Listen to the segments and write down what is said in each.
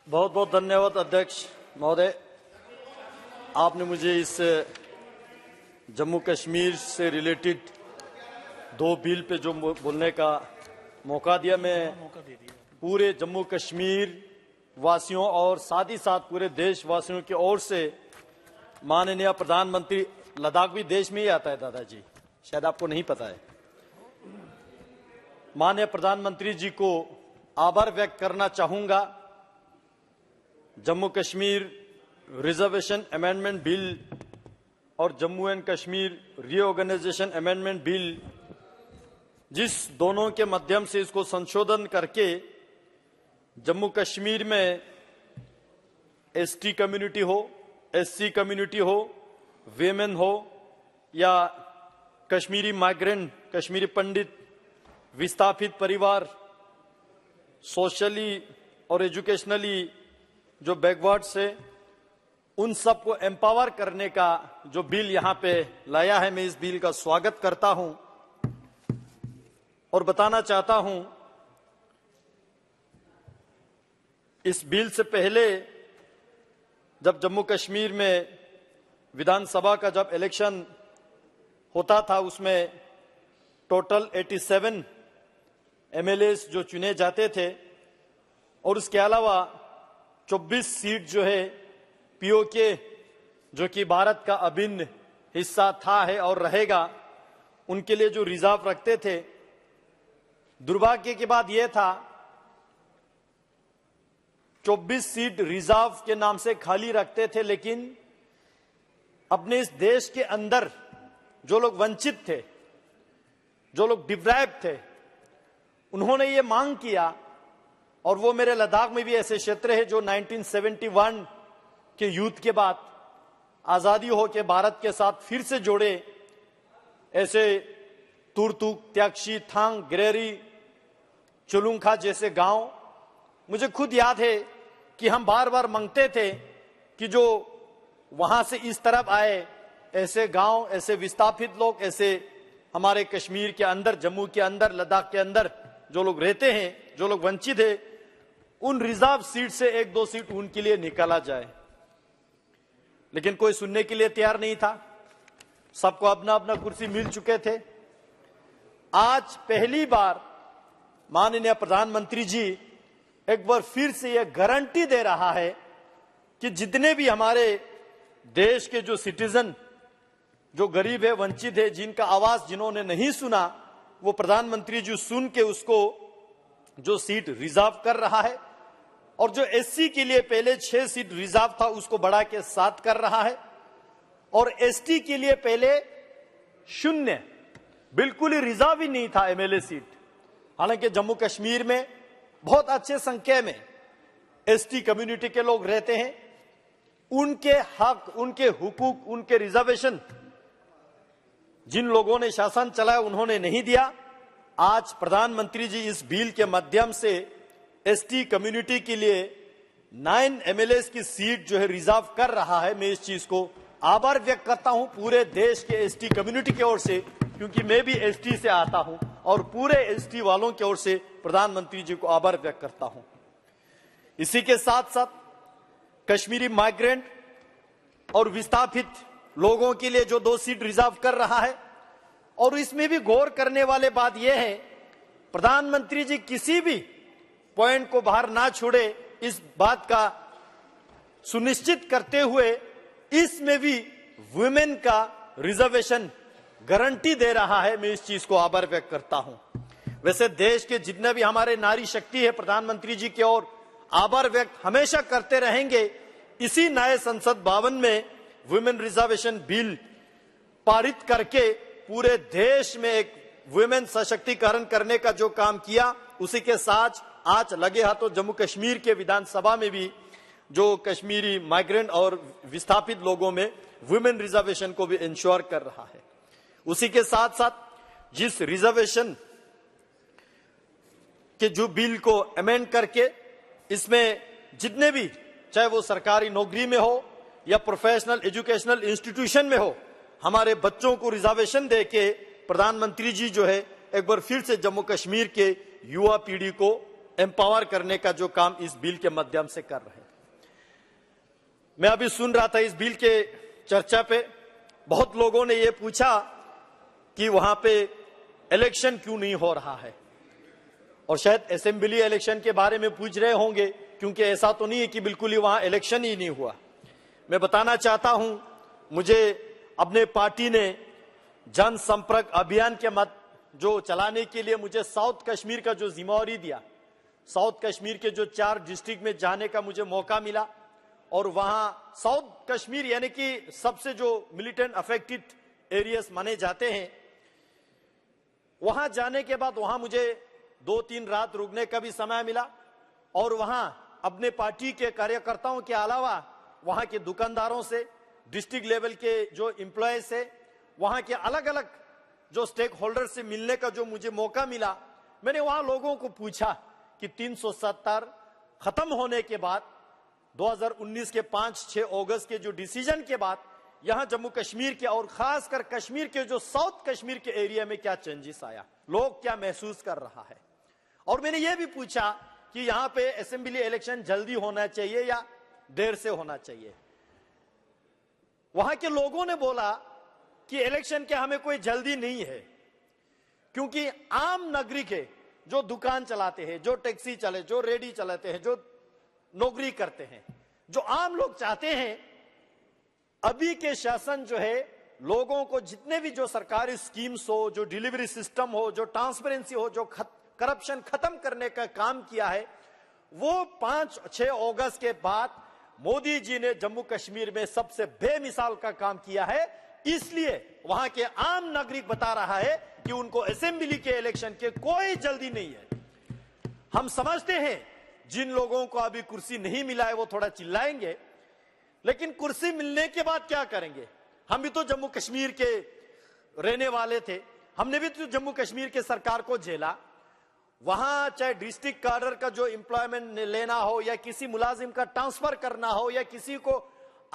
बहुत बहुत धन्यवाद अध्यक्ष महोदय। आपने मुझे इस जम्मू कश्मीर से रिलेटेड दो बिल पे जो बोलने का मौका दिया। मैं पूरे जम्मू कश्मीर वासियों और साथ ही साथ पूरे देशवासियों की ओर से माननीय प्रधानमंत्री, लद्दाख भी देश में ही आता है दादाजी, शायद आपको नहीं पता है, माननीय प्रधानमंत्री जी को आभार व्यक्त करना चाहूंगा। Jammu Kashmir reservation amendment bill और Jammu and Kashmir reorganisation amendment bill, जिस दोनों के माध्यम से इसको संशोधन करके जम्मू कश्मीर में एसटी कम्युनिटी हो, एससी कम्युनिटी हो, वेमेन हो या कश्मीरी माइग्रेंट, कश्मीरी पंडित, विस्थापित परिवार, सोशली और एजुकेशनली जो बैकवर्ड्स है, उन सबको एम्पावर करने का जो बिल यहां पे लाया है, मैं इस बिल का स्वागत करता हूं और बताना चाहता हूं इस बिल से पहले जब जम्मू कश्मीर में विधानसभा का जब इलेक्शन होता था, उसमें टोटल 87 एमएलएस जो चुने जाते थे और उसके अलावा 24 सीट जो है पीओके, जो कि भारत का अभिन्न हिस्सा था है और रहेगा, उनके लिए जो रिजर्व रखते थे। दुर्भाग्य की बात यह था 24 सीट रिजर्व के नाम से खाली रखते थे, लेकिन अपने इस देश के अंदर जो लोग वंचित थे, जो लोग डिप्राइव्ड थे, उन्होंने ये मांग किया। और वो मेरे लद्दाख में भी ऐसे क्षेत्र है जो 1971 के युद्ध के बाद आजादी हो के भारत के साथ फिर से जोड़े, ऐसे तुरतुक, त्यागशी, थांग, गिरेरी, चुलुंखा जैसे गांव मुझे खुद याद है कि हम बार बार मांगते थे कि जो वहां से इस तरफ आए, ऐसे गांव, ऐसे विस्थापित लोग, ऐसे हमारे कश्मीर के अंदर, जम्मू के अंदर, लद्दाख के अंदर जो लोग रहते हैं, जो लोग वंचित है, उन रिजर्व सीट से 1-2 सीट उनके लिए निकाला जाए। लेकिन कोई सुनने के लिए तैयार नहीं था, सबको अपना अपना कुर्सी मिल चुके थे। आज पहली बार माननीय प्रधानमंत्री जी एक बार फिर से यह गारंटी दे रहा है कि जितने भी हमारे देश के जो सिटीजन, जो गरीब है, वंचित है, जिनका आवाज जिन्होंने नहीं सुना, वो प्रधानमंत्री जी सुन के उसको जो सीट रिजर्व कर रहा है। और जो एससी के लिए पहले 6 सीट रिजर्व था, उसको बढ़ा के 7 कर रहा है। और एसटी के लिए पहले 0, बिल्कुल ही रिजर्व ही नहीं था एमएलए सीट। हालांकि जम्मू कश्मीर में बहुत अच्छे संख्या में एसटी कम्युनिटी के लोग रहते हैं, उनके हक, उनके हुकूक, उनके रिजर्वेशन जिन लोगों ने शासन चलाया उन्होंने नहीं दिया। आज प्रधानमंत्री जी इस बिल के माध्यम से एसटी कम्युनिटी के लिए 9 एमएलएस की सीट जो है रिजर्व कर रहा है। मैं इस चीज को आभार व्यक्त करता हूं पूरे देश के एसटी कम्युनिटी की ओर से, क्योंकि मैं भी एसटी से आता हूं और पूरे एसटी वालों की ओर से प्रधानमंत्री जी को आभार व्यक्त करता हूं। इसी के साथ साथ कश्मीरी माइग्रेंट और विस्थापित लोगों के लिए जो 2 सीट रिजर्व कर रहा है, और इसमें भी गौर करने वाली बात यह है, प्रधानमंत्री जी किसी भी पॉइंट को बाहर ना छोड़े, इस बात का सुनिश्चित करते हुए इसमें भी वुमेन का रिजर्वेशन गारंटी दे रहा है। मैं इस चीज को आभार व्यक्त करता हूं। वैसे देश के जितने भी हमारे नारी शक्ति है, प्रधानमंत्री जी की ओर आभार व्यक्त हमेशा करते रहेंगे। इसी नए संसद भवन में वुमेन रिजर्वेशन बिल पारित करके पूरे देश में एक वुमेन सशक्तिकरण करने का जो काम किया, उसी के साथ आज लगे हाथों जम्मू कश्मीर के विधानसभा में भी जो कश्मीरी माइग्रेंट और विस्थापित लोगों में वुमेन रिजर्वेशन को भी इंश्योर कर रहा है। उसी के साथ साथ जिस रिजर्वेशन के जो बिल को अमेंड करके इसमें जितने भी, चाहे वो सरकारी नौकरी में हो या प्रोफेशनल एजुकेशनल इंस्टीट्यूशन में हो, हमारे बच्चों को रिजर्वेशन देके प्रधानमंत्री जी जो है एक बार फिर से जम्मू कश्मीर के युवा पीढ़ी को एम्पावर करने का जो काम इस बिल के माध्यम से कर रहे हैं। मैं अभी सुन रहा था इस बिल के चर्चा पे, बहुत लोगों ने ये पूछा कि वहां पे इलेक्शन क्यों नहीं हो रहा है, और शायद असेंबली इलेक्शन के बारे में पूछ रहे होंगे, क्योंकि ऐसा तो नहीं है कि बिल्कुल ही वहां इलेक्शन ही नहीं हुआ। मैं बताना चाहता हूं, मुझे अपने पार्टी ने जनसंपर्क अभियान के मत जो चलाने के लिए मुझे साउथ कश्मीर का जो जिम्मेवारी दिया, साउथ कश्मीर के जो 4 डिस्ट्रिक्ट में जाने का मुझे मौका मिला, और वहां साउथ कश्मीर यानी कि सबसे जो मिलिटेंट अफेक्टेड एरियाज माने जाते हैं, वहां जाने के बाद वहां मुझे 2-3 रात रुकने का भी समय मिला, और वहां अपने पार्टी के कार्यकर्ताओं के अलावा वहां के दुकानदारों से, डिस्ट्रिक्ट लेवल के जो एम्प्लॉय से, वहां के अलग अलग जो स्टेक होल्डर से मिलने का जो मुझे मौका मिला। मैंने वहां लोगों को पूछा कि 370 खत्म होने के बाद 2019 के 5-6 अगस्त के जो डिसीजन के बाद यहां जम्मू कश्मीर के और खासकर कश्मीर के जो साउथ कश्मीर के एरिया में क्या चेंजेस आया, लोग क्या महसूस कर रहा है। और मैंने ये भी पूछा कि यहां पे असेंबली इलेक्शन जल्दी होना चाहिए या देर से होना चाहिए। वहां के लोगों ने बोला कि इलेक्शन के हमें कोई जल्दी नहीं है, क्योंकि आम नागरिक है जो दुकान चलाते हैं, जो टैक्सी चले, जो रेडी चलाते हैं, जो नौकरी करते हैं, जो आम लोग चाहते हैं अभी के शासन जो है लोगों को जितने भी जो सरकारी स्कीम्स हो, जो डिलीवरी सिस्टम हो, जो ट्रांसपेरेंसी हो, जो करप्शन खत्म करने का काम किया है, वो 5-6 अगस्त के बाद मोदी जी ने जम्मू कश्मीर में सबसे बेमिसाल का काम किया है। इसलिए वहां के आम नागरिक बता रहा है कि उनको असेंबली के इलेक्शन के कोई जल्दी नहीं है। हम समझते हैं जिन लोगों को अभी कुर्सी नहीं मिला है वो थोड़ा चिल्लाएंगे, लेकिन कुर्सी मिलने के बाद क्या करेंगे? हम भी तो जम्मू कश्मीर के रहने वाले थे, हमने भी तो जम्मू कश्मीर के सरकार को झेला। वहां चाहे डिस्ट्रिक्ट कार्डर का जो एम्प्लॉयमेंट लेना हो, या किसी मुलाजिम का ट्रांसफर करना हो, या किसी को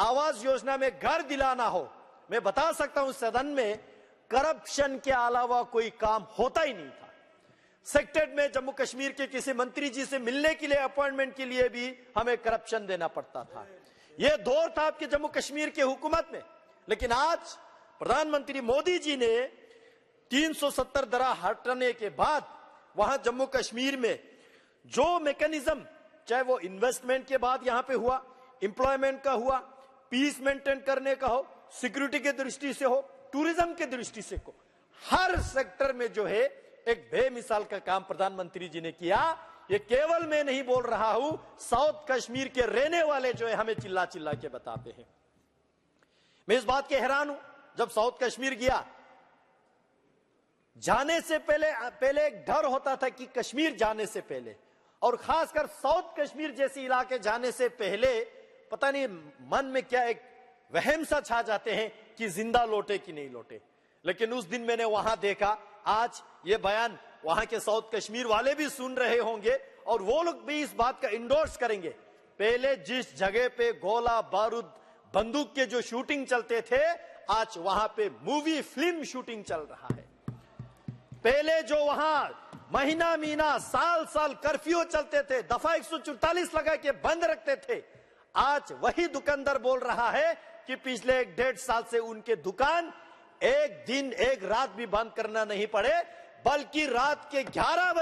आवास योजना में घर दिलाना हो, मैं बता सकता हूं सदन में करप्शन के अलावा कोई काम होता ही नहीं था। सेक्रेटरीट में जम्मू कश्मीर के किसी मंत्री जी से मिलने के लिए, अपॉइंटमेंट के लिए भी हमें करप्शन देना पड़ता था। यह दौर था आपके जम्मू कश्मीर के हुकूमत में। लेकिन आज प्रधानमंत्री मोदी जी ने 370 दरा हटाने के बाद वहां जम्मू कश्मीर में जो मैकेनिज्म, चाहे वो इन्वेस्टमेंट के बाद यहां पे हुआ, एम्प्लॉयमेंट का हुआ, पीस मेंटेन करने का हो, सिक्योरिटी के दृष्टि से हो, टूरिज्म के दृष्टि से हो, हर सेक्टर में जो है एक बेमिसाल का काम प्रधानमंत्री जी ने किया। ये केवल मैं नहीं बोल रहा हूं, साउथ कश्मीर के रहने वाले जो है हमें चिल्ला चिल्ला के बताते हैं। मैं इस बात के हैरान हूं, जब साउथ कश्मीर गया, जाने से पहले एक डर होता था कि कश्मीर जाने से पहले, और खासकर साउथ कश्मीर जैसे इलाके जाने से पहले पता नहीं मन में क्या एक वहम सा छा जाते हैं कि जिंदा लौटे कि नहीं लौटे। लेकिन उस दिन मैंने वहां देखा, आज ये बयान वहां के साउथ कश्मीर वाले भी सुन रहे होंगे, और वो लोग भी इस बात का इंडोर्स करेंगे। पहले जिस जगह पे गोला बारूद बंदूक के जो शूटिंग चलते थे, आज वहां पे मूवी फिल्म शूटिंग चल रहा है। पहले जो वहां महीना साल साल कर्फ्यू चलते थे, दफा 144 लगा के बंद रखते थे, आज वही दुकानदार बोल रहा है कि पिछले 1-1.5 साल से उनके दुकान एक दिन एक रात भी बंद करना नहीं पड़े, बल्कि रात के 11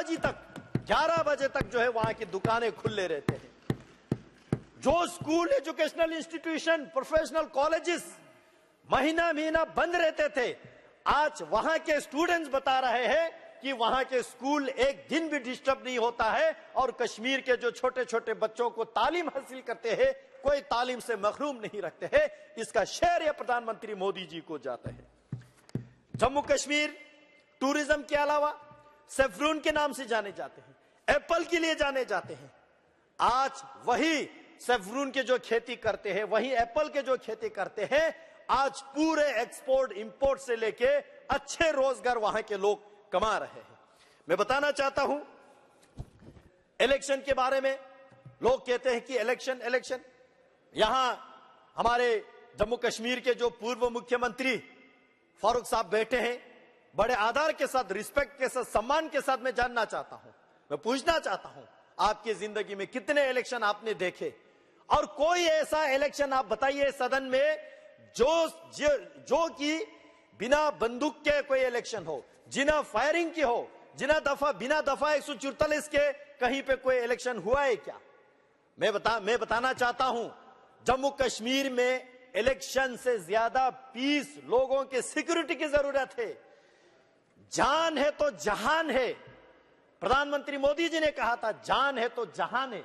बजे तक जो है वहां की दुकानें खुले रहते हैं। जो school, educational institution, professional colleges महीना बंद रहते थे, आज वहां के स्टूडेंट्स बता रहे हैं कि वहां के स्कूल एक दिन भी डिस्टर्ब नहीं होता है, और कश्मीर के जो छोटे छोटे बच्चों को तालीम हासिल करते हैं, कोई तालीम से महरूम नहीं रखते हैं। इसका श्रेय प्रधानमंत्री मोदी जी को जाता है। जम्मू कश्मीर टूरिज्म के अलावा सेफ्रून के नाम से जाने जाते हैं, एप्पल के लिए जाने जाते हैं। आज वही सेफ्रून के जो खेती करते हैं, वही एप्पल के जो खेती करते हैं, आज पूरे एक्सपोर्ट इंपोर्ट से लेके अच्छे रोजगार वहां के लोग कमा रहे हैं। मैं बताना चाहता हूं इलेक्शन के बारे में। लोग कहते हैं कि इलेक्शन। यहां हमारे जम्मू कश्मीर के जो पूर्व मुख्यमंत्री फारूक साहब बैठे हैं, बड़े आदर के साथ, रिस्पेक्ट के साथ, सम्मान के साथ मैं जानना चाहता हूं, मैं पूछना चाहता हूं, आपकी जिंदगी में कितने इलेक्शन आपने देखे? और कोई ऐसा इलेक्शन आप बताइए सदन में जो कि बिना बंदूक के कोई इलेक्शन हो, जिना फायरिंग की हो, बिना दफा 144 के कहीं पे कोई इलेक्शन हुआ है क्या? मैं बताना चाहता हूं, जम्मू कश्मीर में इलेक्शन से ज्यादा पीस, लोगों के सिक्योरिटी की जरूरत है। जान है तो जहान है। प्रधानमंत्री मोदी जी ने कहा था, जान है तो जहान है।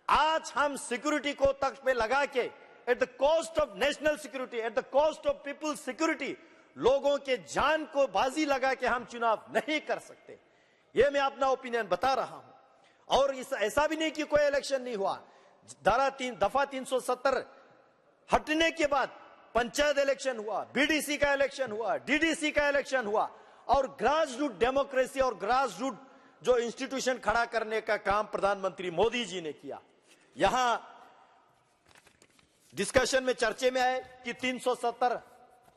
आज हम सिक्योरिटी को तख्त पे लगा के, at the cost of national security, at the cost of people's security, लोगों के जान को बाजी लगा के हम चुनाव नहीं कर सकते। ये मैं अपना ओपिनियन बता रहा हूं। और ऐसा भी नहीं कि कोई इलेक्शन नहीं हुआ। दफा 370 हटने के बाद पंचायत इलेक्शन हुआ, बीडीसी का इलेक्शन हुआ, डीडीसी का इलेक्शन हुआ, और ग्रास रूट डेमोक्रेसी और ग्रास रूट जो इंस्टीट्यूशन खड़ा करने का काम प्रधानमंत्री मोदी जी ने किया। यहां डिस्कशन में, चर्चे में आए कि 370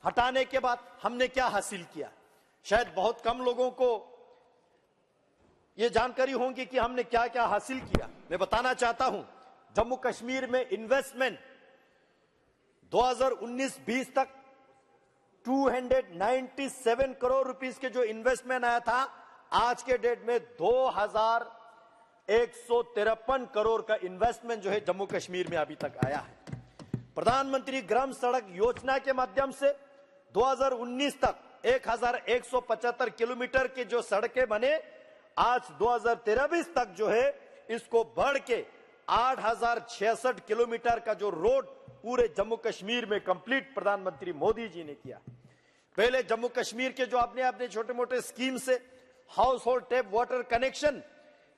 हटाने के बाद हमने क्या हासिल किया। शायद बहुत कम लोगों को यह जानकारी होगी कि हमने क्या क्या हासिल किया। मैं बताना चाहता हूं, जम्मू कश्मीर में इन्वेस्टमेंट 2019-20 तक 297 करोड़ रुपीस के जो इन्वेस्टमेंट आया था, आज के डेट में 2153 करोड़ का इन्वेस्टमेंट जो है जम्मू कश्मीर में अभी तक आया है। प्रधानमंत्री ग्राम सड़क योजना के माध्यम से 2019 तक 1175 किलोमीटर के जो सड़कें बने, आज 2023 तक जो है इसको बढ़ के 8066 किलोमीटर का जो रोड पूरे जम्मू कश्मीर में कंप्लीट प्रधानमंत्री मोदी जी ने किया। पहले जम्मू कश्मीर के जो अपने छोटे मोटे स्कीम से house hold tap water connection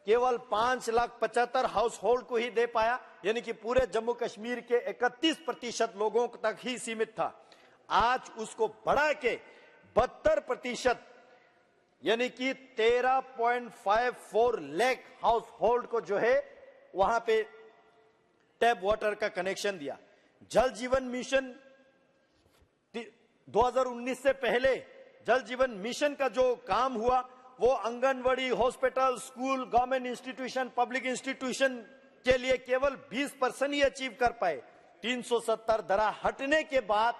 केवल 5,75,000 हाउस होल्ड को ही दे पाया, यानी कि पूरे जम्मू कश्मीर के 31% लोगों तक ही सीमित था। आज उसको बढ़ा के 72%, यानी कि 13.54 लाख हाउस होल्ड को जो है वहां पे टैप वाटर का कनेक्शन दिया। जल जीवन मिशन 2019 से पहले जल जीवन मिशन का जो काम हुआ वो anganwadi, hospital, school, government institution, public institution के लिए केवल 20% ही अचीव कर पाए। 370 दरा हटने के बाद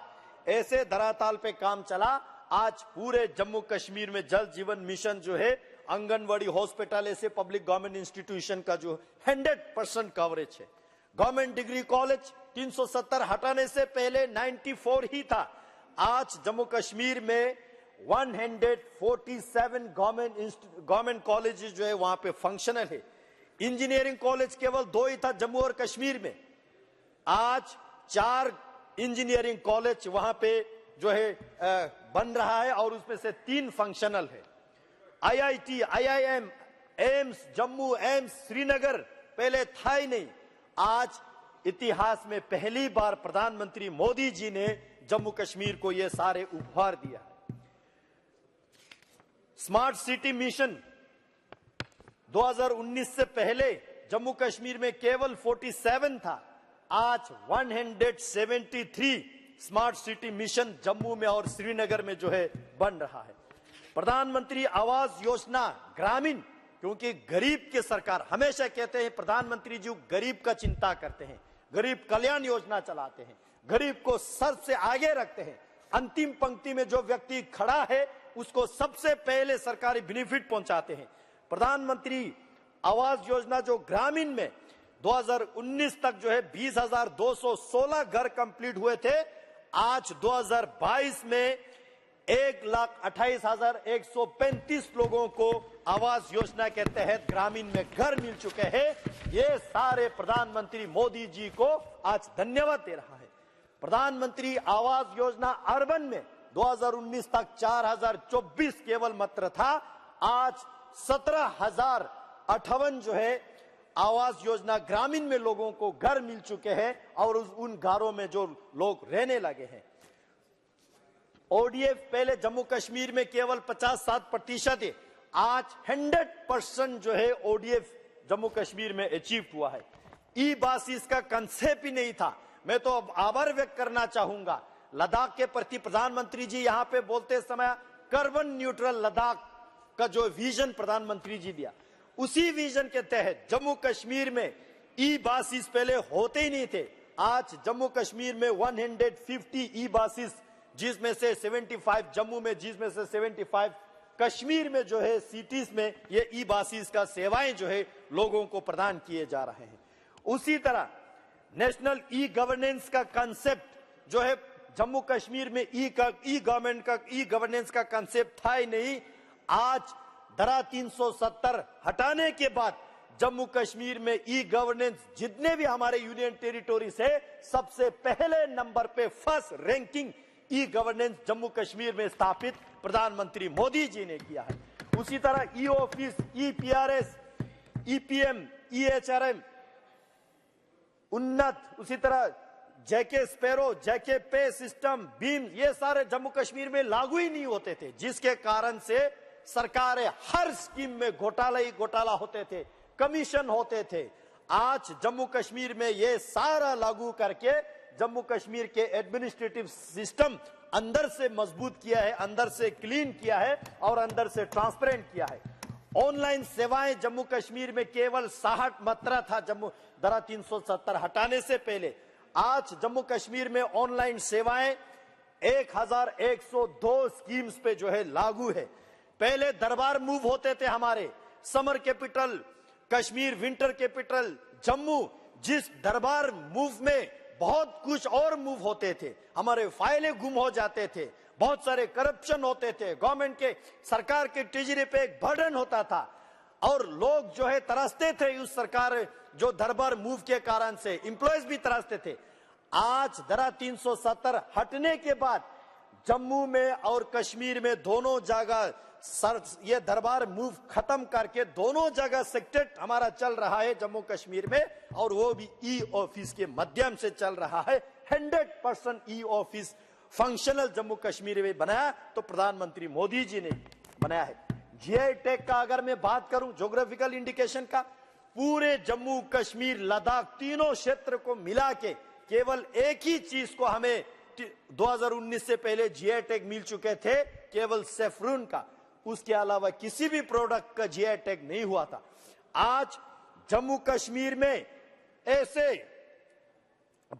ऐसे धरातल पे काम चला। आज पूरे जम्मू कश्मीर में जल जीवन मिशन जो है, आंगनवाड़ी, हॉस्पिटल, ऐसे पब्लिक गवर्नमेंट इंस्टीट्यूशन का जो 100% कवरेज है। गवर्नमेंट डिग्री कॉलेज 370 हटाने से पहले 94 ही था। आज जम्मू कश्मीर में 147 गवर्नमेंट कॉलेज जो है वहां पे फंक्शनल है। इंजीनियरिंग कॉलेज केवल 2 ही था जम्मू और कश्मीर में, आज 4 इंजीनियरिंग कॉलेज वहां पे जो है बन रहा है और उसमें से 3 फंक्शनल है। IIT, IIM, AIIMS Jammu, AIIMS Srinagar पहले था ही नहीं। आज इतिहास में पहली बार प्रधानमंत्री मोदी जी ने जम्मू कश्मीर को ये सारे उपहार दिया। स्मार्ट सिटी मिशन 2019 से पहले जम्मू कश्मीर में केवल 47 था, आज 173 स्मार्ट सिटी मिशन जम्मू में और श्रीनगर में जो है बन रहा है। प्रधानमंत्री आवास योजना ग्रामीण, क्योंकि गरीब की सरकार, हमेशा कहते हैं प्रधानमंत्री जी गरीब का चिंता करते हैं, गरीब कल्याण योजना चलाते हैं, गरीब को सर से आगे रखते हैं। अंतिम पंक्ति में जो व्यक्ति खड़ा है उसको सबसे पहले सरकारी बेनिफिट पहुंचाते हैं। प्रधानमंत्री आवास योजना जो ग्रामीण में 2019 तक जो है 20,216 घर कंप्लीट हुए थे, आज 2022 में 1,28,135 लोगों को आवास योजना के तहत ग्रामीण में घर मिल चुके हैं। ये सारे प्रधानमंत्री मोदी जी को आज धन्यवाद दे रहा है। प्रधानमंत्री आवास योजना अर्बन में 2019 तक 4,024 केवल मात्र था, आज 17,058 जो है आवास योजना ग्रामीण में लोगों को घर मिल चुके हैं और उन घरों में जो लोग रहने लगे हैं। ODF पहले जम्मू कश्मीर में केवल 57% है, आज 100% जो है ODF जम्मू कश्मीर में अचीव हुआ है। ई-बस इसका कंसेप्ट ही नहीं था। मैं तो अब आभार व्यक्त करना चाहूंगा लद्दाख के प्रति। प्रधानमंत्री जी यहां पे बोलते समय कार्बन न्यूट्रल लद्दाख का जो विजन प्रधानमंत्री जी दिया, उसी विजन के तहत जम्मू कश्मीर में ई बसेस पहले होते ही नहीं थे। आज जम्मू कश्मीर में 150 ई बसेस, जिसमें से 75 जम्मू में, जिसमें से 75 कश्मीर में जो है सिटीज में ये ई बसेस का सेवाएं जो है लोगों को प्रदान किए जा रहे हैं। उसी तरह नेशनल ई गवर्नेंस का कंसेप्ट जो है जम्मू कश्मीर में ई गवर्नेंस का कंसेप्ट था ही नहीं। आज धारा 370 हटाने के बाद जम्मू कश्मीर में ई गवर्नेंस जितने भी हमारे यूनियन टेरिटोरी से सबसे पहले नंबर पे first ranking e governance Jammu Kashmir में स्थापित प्रधानमंत्री मोदी जी ने किया है। उसी तरह ई ऑफिस, ई पीआरएस, ईपीएम, ईएचआरएम उन्नत, उसी तरह जेके स्पैरो, जेके पे सिस्टम, बीम, ये सारे जम्मू कश्मीर में लागू ही नहीं होते थे, जिसके कारण से सरकारें हर स्कीम में घोटाला होते थे, कमीशन होते थे। आज जम्मू कश्मीर में ये सारा लागू करके जम्मू कश्मीर के एडमिनिस्ट्रेटिव सिस्टम अंदर से मजबूत किया है, अंदर से क्लीन किया है और अंदर से ट्रांसपेरेंट किया है। ऑनलाइन सेवाएं जम्मू कश्मीर में केवल 60 मात्रा था जम्मू धारा 370 हटाने से पहले। आज जम्मू कश्मीर में ऑनलाइन सेवाएं 1102 स्कीम्स पे जो है लागू है। पहले दरबार मूव होते थे हमारे, summer capital Kashmir, winter capital Jammu, जिस दरबार मूव में बहुत कुछ और मूव होते थे, हमारे फाइलें गुम हो जाते थे, बहुत सारे करप्शन होते थे, गवर्नमेंट के सरकार के ट्रेजरी पे एक बर्डन होता था और लोग जो है तरसते थे उस सरकार जो दरबार मूव के कारण से, एम्प्लॉयज भी तरसते थे। आज धारा 370 हटने के बाद जम्मू में और कश्मीर में दोनों जगह ये दरबार मूव खत्म करके दोनों जगह सेक्रेट हमारा चल रहा है जम्मू कश्मीर में, और वो भी ई ऑफिस के माध्यम से चल रहा है। 100% e office functional Jammu Kashmir में बनाया तो प्रधानमंत्री मोदी जी ने बनाया है। जीआई टैग का अगर मैं बात करूं, ज्योग्राफिकल इंडिकेशन का, पूरे जम्मू कश्मीर लद्दाख तीनों क्षेत्र को मिला के केवल एक ही चीज को हमें 2019 से पहले जीआई टैग मिल चुके थे, केवल सेफ्रून का, उसके अलावा किसी भी प्रोडक्ट का जीआई टैग नहीं हुआ था। आज जम्मू कश्मीर में ऐसे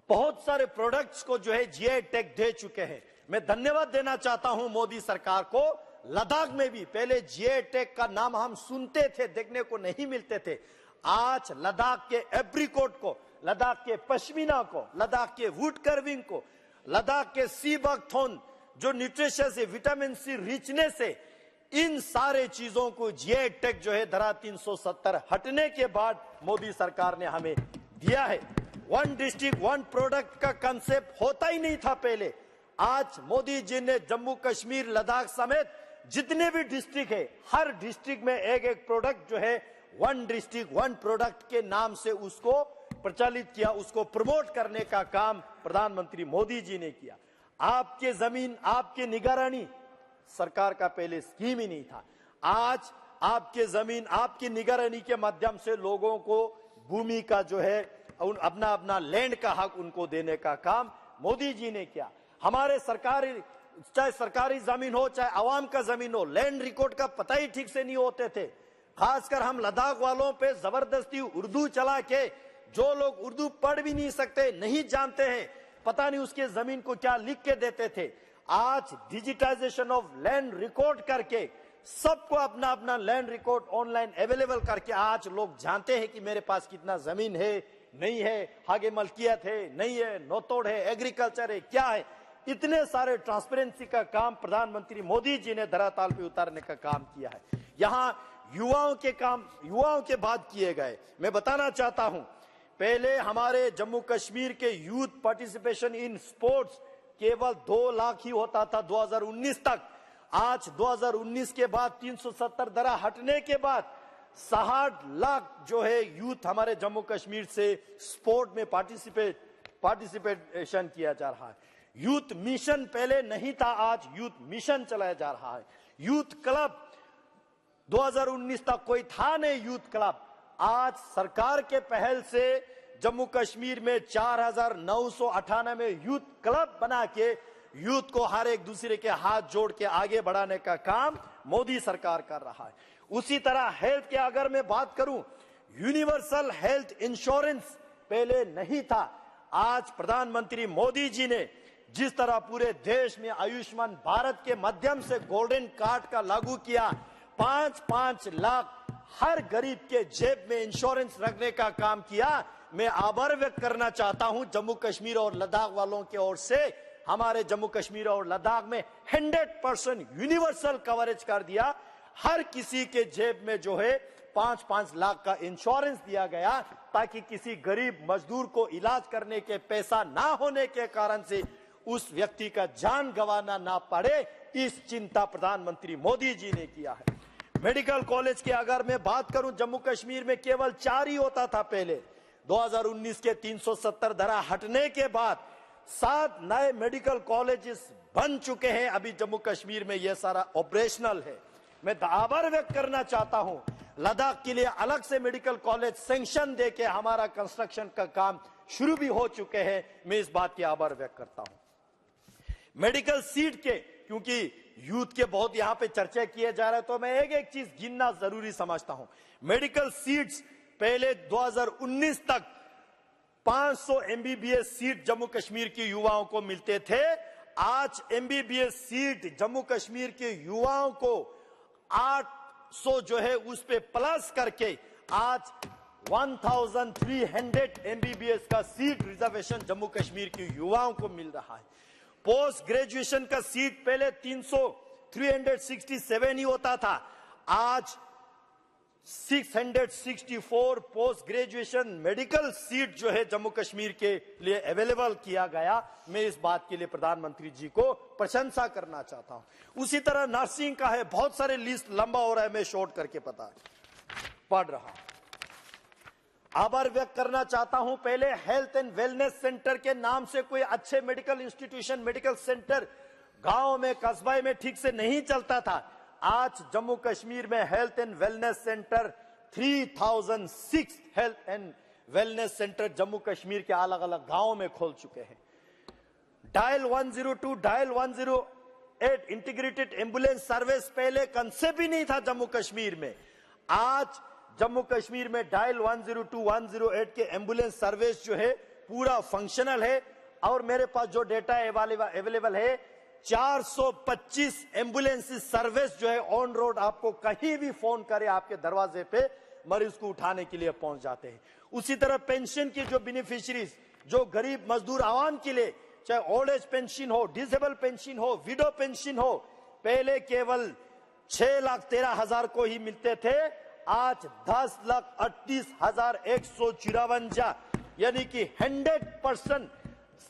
बहुत सारे प्रोडक्ट्स को जो है जीआई टैग दे चुके हैं। मैं धन्यवाद देना चाहता हूं मोदी सरकार को। लद्दाख में भी पहले जीआई टैग का नाम हम सुनते थे, देखने को नहीं मिलते थे। आज लद्दाख के एप्रिकॉट को, लद्दाख के पश्मीना को, लद्दाख के वुड कर्विंग को, लद्दाख के सी बकथॉर्न जो न्यूट्रिशियस है, विटामिन सी रिचनेस है, इन सारे चीजों को जीआई टैग जो है धारा 370 हटने के बाद मोदी सरकार ने हमें दिया है। वन डिस्ट्रिक्ट वन प्रोडक्ट का कंसेप्ट होता ही नहीं था पहले। आज मोदी जी ने जम्मू कश्मीर, लद्दाख समेत जितने भी डिस्ट्रिक्ट है, हर डिस्ट्रिक्ट में एक एक प्रोडक्ट जो है वन डिस्ट्रिक्ट वन प्रोडक्ट के नाम से उसको प्रचलित किया, उसको प्रमोट करने का काम प्रधानमंत्री मोदी जी ने किया। आपके जमीन आपके निगरानी सरकार का पहले स्कीम ही नहीं था। आज आपके जमीन आपकी निगरानी के माध्यम से लोगों को भूमि का जो है अपना अपना लैंड का हक उनको देने का काम मोदी जी ने किया। हमारे सरकारी, चाहे सरकारी जमीन हो चाहे आवाम का जमीन हो, लैंड रिकॉर्ड का पता ही ठीक से नहीं होते थे। खासकर हम लद्दाख वालों पे जबरदस्ती उर्दू चला के, जो लोग उर्दू पढ़ भी नहीं सकते, नहीं जानते हैं, पता नहीं उसके जमीन को क्या लिख के देते थे। आज डिजिटाइजेशन ऑफ लैंड रिकॉर्ड करके सबको अपना अपना लैंड रिकॉर्ड ऑनलाइन अवेलेबल करके आज लोग जानते हैं कि मेरे पास कितना जमीन है, नहीं है, आगे मलकियत है, नहीं है, नोतोड़ है, एग्रीकल्चर है, क्या है। इतने सारे ट्रांसपेरेंसी का काम प्रधानमंत्री मोदी जी ने धरातल पे उतारने का काम किया है। यहाँ युवाओं के काम, युवाओं के बात किए गए। मैं बताना चाहता हूं, पहले हमारे जम्मू कश्मीर के यूथ पार्टिसिपेशन इन स्पोर्ट्स केवल 2 लाख ही होता था 2019 तक। आज 2019 के बाद 370 धारा हटने के बाद 60 लाख जो है यूथ हमारे जम्मू कश्मीर से स्पोर्ट में पार्टिसिपेशन किया जा रहा है। यूथ मिशन पहले नहीं था, आज यूथ मिशन चलाया जा रहा है। यूथ क्लब 2019 तक कोई था नहीं यूथ क्लब। आज सरकार के पहल से जम्मू कश्मीर में 4998 यूथ क्लब बना के यूथ को हर एक दूसरे के हाथ जोड़ के आगे बढ़ाने का काम मोदी सरकार कर रहा है। उसी तरह हेल्थ के अगर मैं बात करूं, यूनिवर्सल हेल्थ इंश्योरेंस पहले नहीं था। आज प्रधानमंत्री मोदी जी ने जिस तरह पूरे देश में आयुष्मान भारत के माध्यम से गोल्डन कार्ड का लागू किया, 5-5 लाख हर गरीब के जेब में इंश्योरेंस रखने का काम किया, मैं आभार व्यक्त करना चाहता हूं जम्मू कश्मीर और लद्दाख वालों की ओर से। हमारे जम्मू कश्मीर और लद्दाख में 100% यूनिवर्सल कवरेज कर दिया। हर किसी के जेब में जो है 5-5 लाख का इंश्योरेंस दिया गया, ताकि किसी गरीब मजदूर को इलाज करने के पैसा ना होने के कारण से उस व्यक्ति का जान गंवाना ना पड़े। इस चिंता प्रधानमंत्री मोदी जी ने किया है। मेडिकल कॉलेज की अगर मैं बात करूं, जम्मू कश्मीर में केवल 4 ही होता था पहले। 2019 के 370 धारा हटने के बाद 7 नए मेडिकल कॉलेजेस बन चुके हैं। अभी जम्मू कश्मीर में यह सारा ऑपरेशनल है। मैं आभार व्यक्त करना चाहता हूं, लद्दाख के लिए अलग से मेडिकल कॉलेज सैंक्शन देके हमारा कंस्ट्रक्शन का काम शुरू भी हो चुके हैं। मैं इस बात की आभार व्यक्त करता हूं। मेडिकल सीट के, क्योंकि यूथ के बहुत यहां पे चर्चा किए जा रहे हैं, तो मैं एक एक चीज गिनना जरूरी समझता हूं। मेडिकल सीट्स पहले 2019 तक 500 एमबीबीएस सीट जम्मू कश्मीर के युवाओं को मिलते थे। आज एमबीबीएस सीट जम्मू कश्मीर के युवाओं को 800 जो है उस पे प्लस करके आज 1300 एमबीबीएस का सीट रिजर्वेशन जम्मू कश्मीर के युवाओं को मिल रहा है। पोस्ट ग्रेजुएशन का सीट पहले 367 ही होता था, आज 664 पोस्ट ग्रेजुएशन मेडिकल सीट जो है जम्मू कश्मीर के लिए अवेलेबल किया गया। मैं इस बात के लिए प्रधानमंत्री जी को प्रशंसा करना चाहता हूं। उसी तरह नर्सिंग का है, बहुत सारे लिस्ट लंबा हो रहा है, मैं शॉर्ट करके पढ़ रहा हूं। आभार व्यक्त करना चाहता हूं, पहले हेल्थ एंड वेलनेस सेंटर के नाम से कोई अच्छे मेडिकल इंस्टीट्यूशन, मेडिकल सेंटर गांव में, कस्बे में ठीक से नहीं चलता था। आज जम्मू कश्मीर में health and wellness centre 3006 health and wellness centre Jammu Kashmir के अलग अलग गांवों में खोल चुके हैं। Dial 102, dial 108 integrated ambulance service पहले कंसेप्ट ही नहीं था जम्मू कश्मीर में। आज जम्मू कश्मीर में डायल 102, 108 के एम्बुलेंस सर्विस जो है पूरा फंक्शनल है। और मेरे पास जो डेटा अवेलेबल है, 425 एम्बुलेंस सर्विस जो है ऑन रोड, आपको कहीं भी फोन करे आपके दरवाजे पे मरीज को उठाने के लिए पहुंच जाते हैं। उसी तरह पेंशन की जो बेनिफिशियरीज, जो गरीब मजदूर आवाम के लिए, चाहे ओल्ड एज पेंशन हो, डिसेबल पेंशन हो, विडो पेंशन हो, पहले केवल 6,13,000 को ही मिलते थे, आज 10,38,154, यानी कि 100%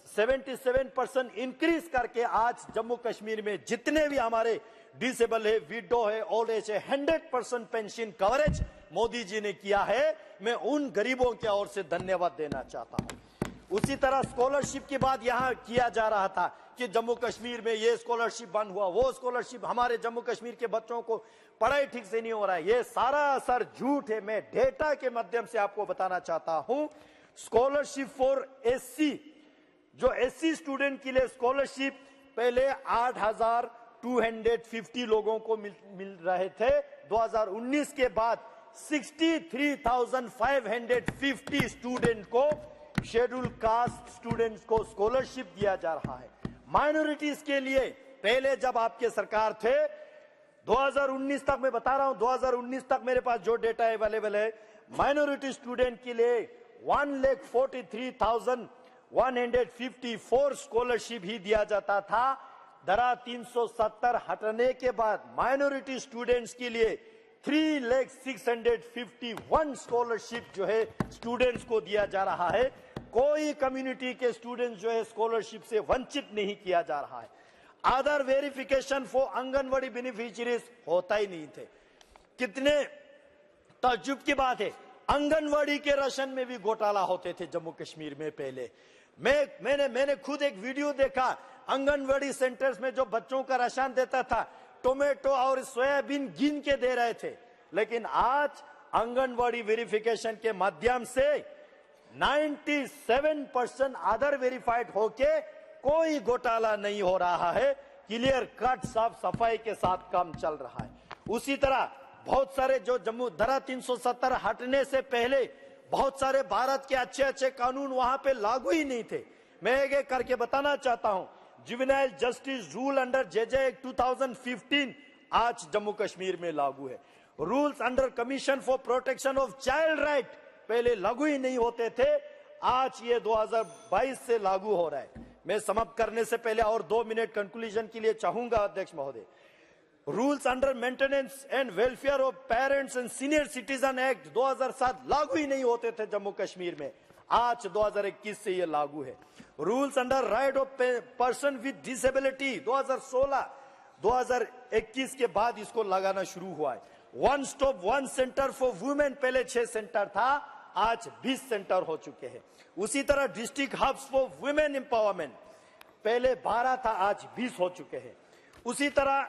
77% इंक्रीज करके आज जम्मू कश्मीर में जितने भी हमारे डिसेबल है, विडो है, ओल्ड एज है, 100% पेंशन कवरेज मोदी जी ने किया है। मैं उन गरीबों की ओर से धन्यवाद देना चाहता हूं। उसी तरह स्कॉलरशिप की बात यहां किया जा रहा था कि जम्मू कश्मीर में ये स्कॉलरशिप बंद हुआ, वो स्कॉलरशिप, हमारे जम्मू कश्मीर के बच्चों को पढ़ाई ठीक से नहीं हो रहा है, ये सारा असर झूठ है। मैं डेटा के माध्यम से आपको बताना चाहता हूं। स्कॉलरशिप फॉर एससी, जो एससी स्टूडेंट के लिए स्कॉलरशिप पहले 8,250 लोगों को मिल रहे थे, 2019 के बाद 63,550 स्टूडेंट को, शेड्यूल कास्ट स्टूडेंट्स को स्कॉलरशिप दिया जा रहा है। माइनॉरिटीज के लिए पहले जब आपके सरकार थे, 2019 तक मैं बता रहा हूं, 2019 तक मेरे पास जो डेटा अवेलेबल है, माइनॉरिटी स्टूडेंट के लिए 1,43,154 स्कॉलरशिप ही दिया जाता था। धारा 370 हटने के बाद माइनॉरिटी स्टूडेंट्स के लिए 3,06,51 स्कॉलरशिप जो है स्टूडेंट्स को दिया जा रहा है। कोई कम्युनिटी के स्टूडेंट्स जो है स्कॉलरशिप से वंचित नहीं किया जा रहा है। आधार वेरिफिकेशन फॉर आंगनवाड़ी बेनिफिशियरीज होता ही नहीं थे। कितने ताज्जुब की बात है, आंगनवाड़ी के राशन में भी घोटाला होते थे जम्मू कश्मीर में पहले। मैंने खुद एक वीडियो देखा, आंगनवाड़ी सेंटर्स में जो बच्चों का राशन देता था, टोमेटो और सोयाबीन गिन के दे रहे थे। लेकिन आज आंगनवाड़ी वेरिफिकेशन के माध्यम से 97% आधार वेरीफाइड होके कोई घोटाला नहीं हो रहा है, क्लियर कट साफ सफाई के साथ काम चल रहा है। उसी तरह बहुत सारे जो जम्मू धारा 370 हटने से पहले बहुत सारे भारत के अच्छे अच्छे कानून वहां पे लागू ही नहीं थे। मैं एक करके बताना चाहता हूं, juvenile justice rule under JJ act 2015 आज जम्मू कश्मीर में लागू है। Rules under commission for protection of child right पहले लागू ही नहीं होते थे, आज ये 2022 से लागू हो रहा है। मैं समाप्त करने से पहले और 2 मिनट कंक्लूजन के लिए चाहूंगा अध्यक्ष महोदय। Rules under maintenance and welfare of parents and senior citizen act 2007 लागू ही नहीं होते थे जम्मू कश्मीर में, आज 2021 से ये लागू है। Rules under right of person with disability 2021 के बाद इसको लगाना शुरू हुआ है। One stop one centre for women पहले 6 सेंटर था, आज 20 सेंटर हो चुके हैं। उसी तरह district hubs for women empowerment पहले 12 था, आज 20 हो चुके हैं। उसी तरह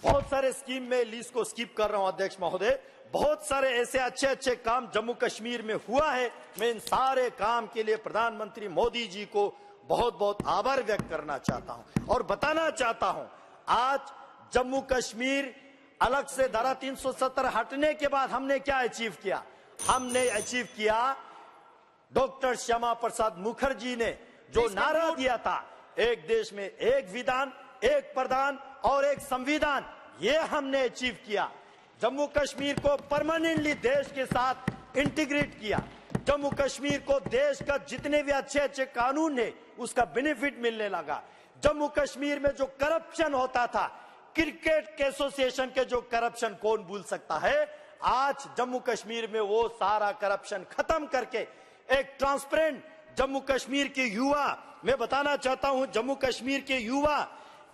बहुत सारे स्कीम में लिस्ट को स्किप कर रहा हूं अध्यक्ष महोदय, बहुत सारे ऐसे अच्छे अच्छे काम जम्मू कश्मीर में हुआ है। मैं इन सारे काम के लिए प्रधानमंत्री मोदी जी को बहुत बहुत आभार व्यक्त करना चाहता हूं और बताना चाहता हूं, आज जम्मू कश्मीर अलग से धारा 370 हटने के बाद हमने क्या अचीव किया? हमने अचीव किया, डॉक्टर श्यामा प्रसाद मुखर्जी ने जो नारा दिया था, एक देश में एक विधान, एक प्रधान और एक संविधान, ये हमने अचीव किया। जम्मू कश्मीर को परमानेंटली देश के साथ इंटीग्रेट किया। जम्मू कश्मीर को देश का जितने भी अच्छे अच्छे कानून है उसका बेनिफिट मिलने लगा। जम्मू कश्मीर में जो करप्शन होता था, क्रिकेट के एसोसिएशन के जो करप्शन कौन भूल सकता है, आज जम्मू कश्मीर में वो सारा करप्शन खत्म करके एक ट्रांसपेरेंट जम्मू कश्मीर के युवा, मैं बताना चाहता हूं जम्मू कश्मीर के युवा,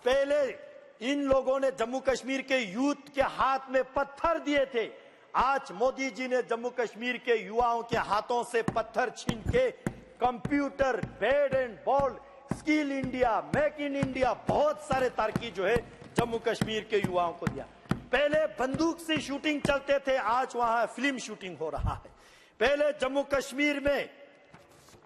पहले इन लोगों ने जम्मू कश्मीर के यूथ के हाथ में पत्थर दिए थे, आज मोदी जी ने जम्मू कश्मीर के युवाओं के हाथों से पत्थर छीन के computer, bat and ball, skill India, make in India, बहुत सारे तरक्की जो है जम्मू कश्मीर के युवाओं को दिया। पहले बंदूक से शूटिंग चलते थे, आज वहां फिल्म शूटिंग हो रहा है। पहले जम्मू कश्मीर में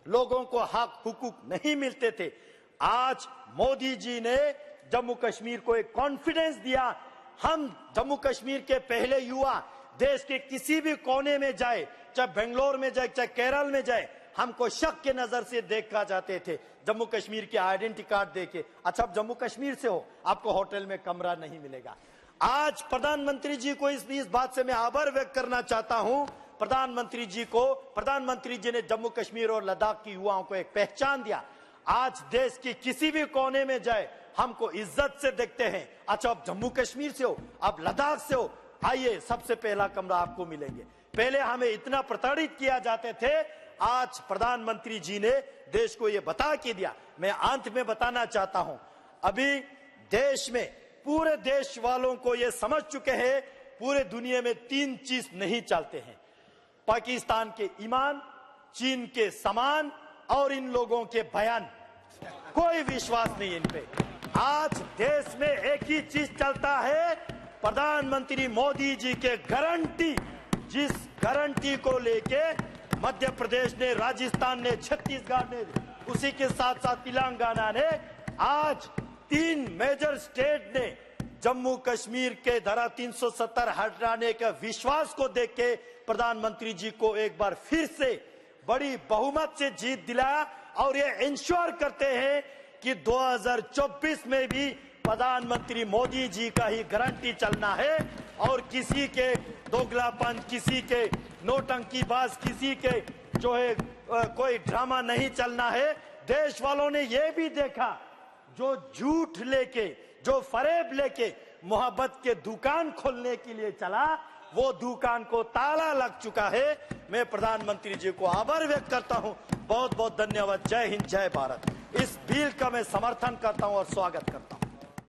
लोगों को हक हुकूक नहीं मिलते थे, आज मोदी जी ने जम्मू कश्मीर को एक कॉन्फिडेंस दिया। हम जम्मू कश्मीर के पहले युवा देश के किसी भी कोने में जाए, चाहे बेंगलोर में जाए, चाहे केरल में जाए, हमको शक के नजर से देखा जाते थे जम्मू कश्मीर के आइडेंटिटी कार्ड देके। अच्छा, आप जम्मू कश्मीर से हो, आपको होटल में कमरा नहीं मिलेगा। आज प्रधानमंत्री जी को इस बात से मैं आभार व्यक्त करना चाहता हूं, प्रधानमंत्री जी ने जम्मू कश्मीर और लद्दाख की युवाओं को एक पहचान दिया। आज देश के किसी भी कोने में जाए हमको इज्जत से देखते हैं। अच्छा, आप जम्मू कश्मीर से हो, आप लद्दाख से हो, आइए सबसे पहला कमरा आपको मिलेंगे। पहले हमें इतना प्रताड़ित किया जाते थे, आज प्रधानमंत्री जी ने देश को यह बता के दिया। मैं अंत में बताना चाहता हूं, अभी देश में पूरे देश वालों को यह समझ चुके हैं, पूरे दुनिया में 3 चीज नहीं चलते हैं, पाकिस्तान के ईमान, चीन के सामान और इन लोगों के बयान। कोई विश्वास नहीं इन पे। आज देश में एक ही चीज चलता है, प्रधानमंत्री मोदी जी के गारंटी, जिस गारंटी को लेके मध्य प्रदेश ने, राजस्थान ने, छत्तीसगढ़ ने, उसी के साथ साथ तेलंगाना ने, आज 3 मेजर स्टेट ने जम्मू कश्मीर के धारा 370 हटाने के विश्वास को देख के प्रधानमंत्री जी को एक बार फिर से बड़ी बहुमत से जीत दिलाया और ये इंश्योर करते हैं कि 2024 में भी प्रधानमंत्री मोदी जी का ही गारंटी चलना है और किसी के दोगलापन, किसी के नौटंकीबाज, किसी के जो है कोई ड्रामा नहीं चलना है। देश वालों ने यह भी देखा, जो झूठ लेके, जो फरेब लेके मोहब्बत के दुकान खोलने के लिए चला, वो दुकान को ताला लग चुका है। मैं प्रधानमंत्री जी को आभार व्यक्त करता हूं, बहुत बहुत धन्यवाद। जय हिंद, जय भारत। इस बिल का मैं समर्थन करता हूं और स्वागत करता हूं।